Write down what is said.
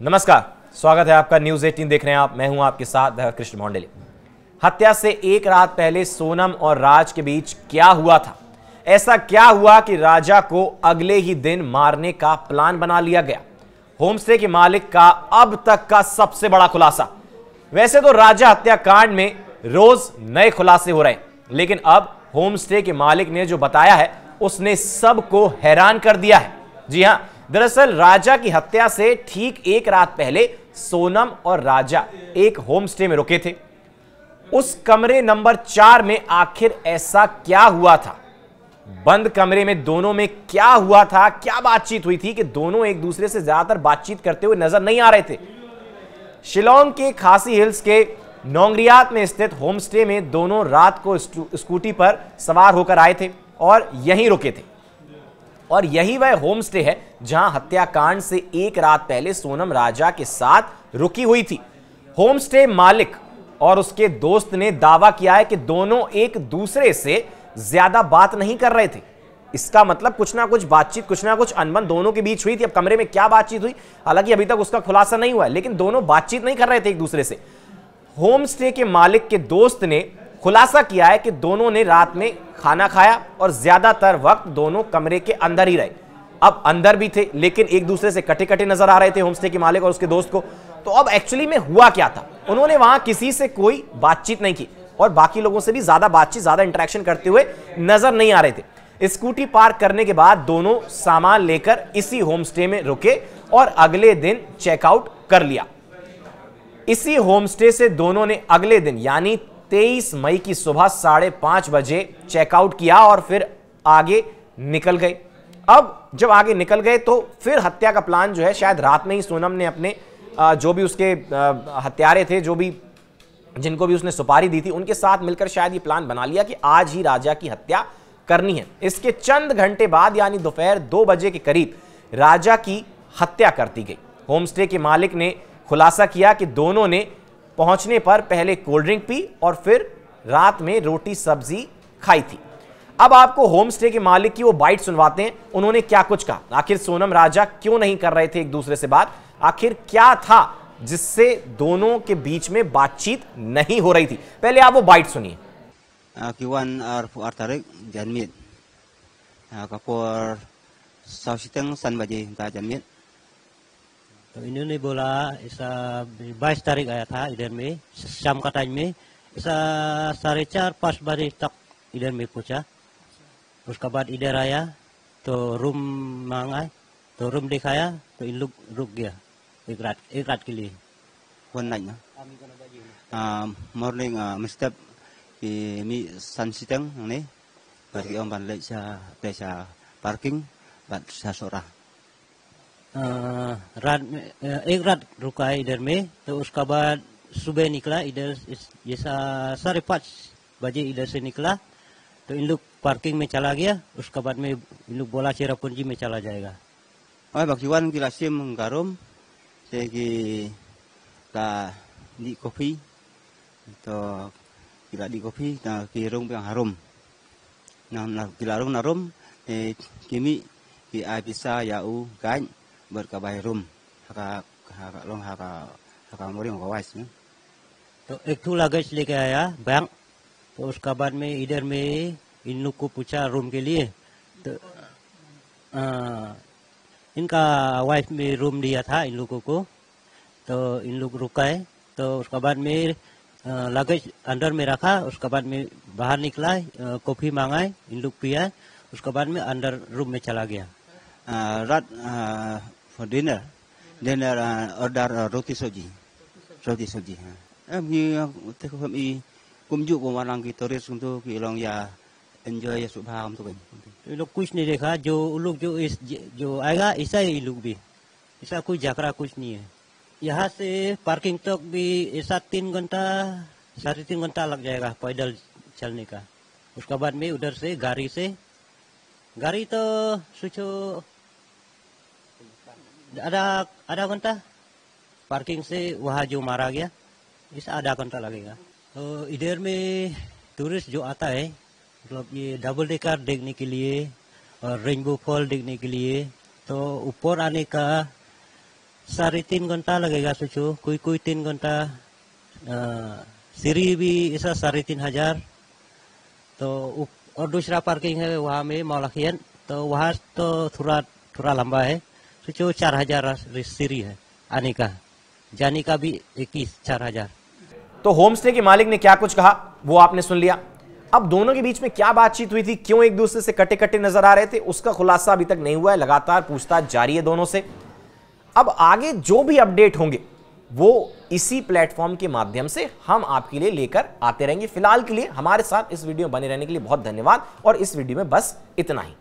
नमस्कार, स्वागत है आपका न्यूज 18 देख रहे हैं आप। मैं हूं आपके साथ कृष्ण मोंडेले। हत्या से एक रात पहले सोनम और राज के बीच क्या हुआ था? ऐसा क्या हुआ कि राजा को अगले ही दिन मारने का प्लान बना लिया गया? होमस्टे के मालिक का अब तक का सबसे बड़ा खुलासा। वैसे तो राजा हत्याकांड में रोज नए खुलासे हो रहे हैं, लेकिन अब होमस्टे के मालिक ने जो बताया है उसने सबको हैरान कर दिया है। जी हां, दरअसल राजा की हत्या से ठीक एक रात पहले सोनम और राजा एक होमस्टे में रुके थे। उस कमरे नंबर 4 में आखिर ऐसा क्या हुआ था? बंद कमरे में दोनों में क्या हुआ था? क्या बातचीत हुई थी कि दोनों एक दूसरे से ज्यादातर बातचीत करते हुए नजर नहीं आ रहे थे? शिलोंग के खासी हिल्स के नोंगरियात में स्थित होमस्टे में दोनों रात को स्कूटी पर सवार होकर आए थे और यहीं रुके थे। और यही वह होमस्टे है जहां हत्याकांड से एक रात पहले सोनम राजा के साथ रुकी हुई थी। होमस्टे मालिक और उसके दोस्त ने दावा किया है कि दोनों एक दूसरे से ज्यादा बात नहीं कर रहे थे। इसका मतलब कुछ ना कुछ बातचीत, कुछ ना कुछ अनबन दोनों के बीच हुई थी। अब कमरे में क्या बातचीत हुई, हालांकि अभी तक उसका खुलासा नहीं हुआ है, लेकिन दोनों बातचीत नहीं कर रहे थे एक दूसरे से। होमस्टे के मालिक के दोस्त ने खुलासा किया है कि दोनों ने रात में खाना खाया और ज्यादातर वक्त दोनों कमरे के अंदर ही रहे। अब अंदर भी थे, लेकिन एक दूसरे से कटे कटे नजर आ रहे थे होमस्टे के मालिक और उसके दोस्त को। तो अब एक्चुअली में हुआ क्या था? उन्होंने वहां किसी से कोई बातचीत नहीं की और बाकी लोगों से भी ज्यादा बातचीत, ज्यादा इंटरेक्शन करते हुए नजर नहीं आ रहे थे। स्कूटी पार्क करने के बाद दोनों सामान लेकर इसी होमस्टे में रुके और अगले दिन चेकआउट कर लिया। इसी होमस्टे से दोनों ने अगले दिन यानी 23 मई की सुबह 5:30 बजे चेकआउट किया और फिर आगे निकल गए। अब जब आगे निकल गए तो फिर हत्या का प्लान जो है शायद रात में ही सोनम ने अपने जो भी उसके हत्यारे थे, जो भी जिनको भी उसने सुपारी दी थी, उनके साथ मिलकर शायद ये प्लान बना लिया कि आज ही राजा की हत्या करनी है। इसके चंद घंटे बाद यानी दोपहर 2 बजे के करीब राजा की हत्या कर दी गई। होमस्टे के मालिक ने खुलासा किया कि दोनों ने पहुंचने पर पहले कोल्ड ड्रिंक पी और फिर रात में रोटी सब्जी खाई थी। अब आपको होमस्टे के मालिक की वो बाइट सुनवाते हैं, उन्होंने क्या कुछ कहा। आखिर सोनम राजा क्यों नहीं कर रहे थे एक दूसरे से बात? आखिर क्या था जिससे दोनों के बीच में बातचीत नहीं हो रही थी? पहले आप वो बाइट सुनिए। Kiwan ar tarik janmit. Kapur sausiteng san baji ta janmit. तो इन्होंने बोला ऐसा 22 तारीख आया था इधर में, शाम का टाइम में। ऐसा 4:30-5 बजे तक इधर में पहुंचा। उसके बाद इधर आया तो रूम मांगा, तो रूम दिखाया तो इन लोग रुक गया एक रात के लिए। One night na. Morning mistep ki mi san siteng ni. Bagi om ban lek sa parking bat sa sora. रात में एक रात रुका है इधर में। तो उसका बाद सुबह निकला इधर, जैसा 5:30 बजे इधर से निकला तो इन लोग पार्किंग में चला गया। उसके बाद में इन लोग बोला चेरापूंजी में चला जाएगा। Oi bakiwan ki lasim garum se ki ta di kopi to kira di kopi ta ki rong yang harum. Na kilarung narum kimi ki ai bisa yau gain berkabai rum haka long haka Mori vice में। तो एक ठू luggage लेके आया bank. तो उसका बाद में इधर में इन लोग को पूछा रूम के लिए। तो इनका वाइफ में रूम दिया था इन लोगों को। तो इन लोग रुकाए। तो उसका बाद में लगेज अंदर में रखा। उसका बाद में बाहर निकला, कॉफी मांगा, इन लोग पिया। उसके बाद में अंदर रूम में चला गया। रात for dinner order roti soji teh kami kumjuk pemanang ki turis untuk ki long ya enjoy ya subha हम तो ये लोग कुछ नहीं देखा। जो लोग जो आएगा ऐसा ही लोग भी, ऐसा कोई झगड़ा कुछ नहीं है। यहाँ से पार्किंग तक भी ऐसा 3 घंटा 3.5 घंटा लग जाएगा पैदल चलने का। उसके बाद में उधर से गाड़ी तो सोचो आधा घंटा पार्किंग से वहाँ जो मारा गया, इस आधा घंटा लगेगा। तो इधर में टूरिस्ट जो आता है, मतलब ये डबल डेकर देखने के लिए और रेनबो फॉल देखने के लिए, तो ऊपर आने का 3.5 घंटा लगेगा सोचो, कोई 3 घंटा। सीढ़ी भी ऐसा 3,500। तो और दूसरा पार्किंग है वहाँ में मौलाखियन, तो वहाँ तो थोड़ा लंबा है, सोचो 4,000 सीढ़ी है आने का, जाने का भी 4,000। तो होम स्टे के मालिक ने क्या कुछ कहा वो आपने सुन लिया। अब दोनों के बीच में क्या बातचीत हुई थी, क्यों एक दूसरे से कटे कटे नजर आ रहे थे, उसका खुलासा अभी तक नहीं हुआ है। लगातार पूछताछ जारी है दोनों से। अब आगे जो भी अपडेट होंगे वो इसी प्लेटफॉर्म के माध्यम से हम आपके लिए लेकर आते रहेंगे। फिलहाल के लिए हमारे साथ इस वीडियो में बने रहने के लिए बहुत धन्यवाद, और इस वीडियो में बस इतना ही।